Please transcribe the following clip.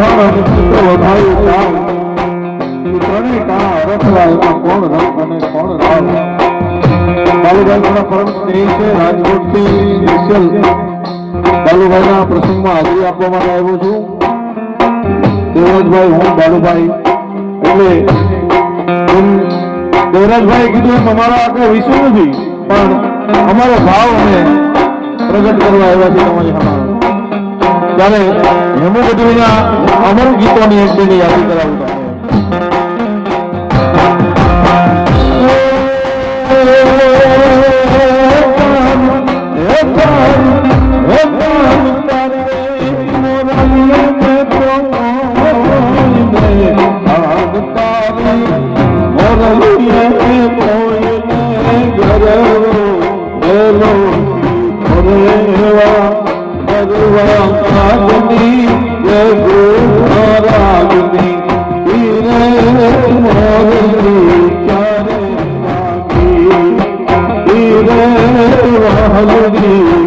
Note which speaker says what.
Speaker 1: માખણ ચિત્ર વધાયું કામ ત્રણેય કા રખલા એમાં કોણ રંગ અને કોણ રામ બાલુભાઈ પરમ સ્નેહી છે રાજકોટથી સ્પેશિયલ બાલુભાઈના પ્રસંગમાં હાજરી આપવા માટે આવ્યો છું દેવરાજભાઈ હું બાલુભાઈ એટલે દેવરાજભાઈ કીધું એમ અમારા આગળ વિષય નથી પણ અમારો ભાવ અમે પ્રગટ કરવા આવ્યા છે તમારી સામે ત્યારે હેમુ ગઢવીના અમર ગીતોની એક બેની યાદી કરાવું
Speaker 2: Hallelujah.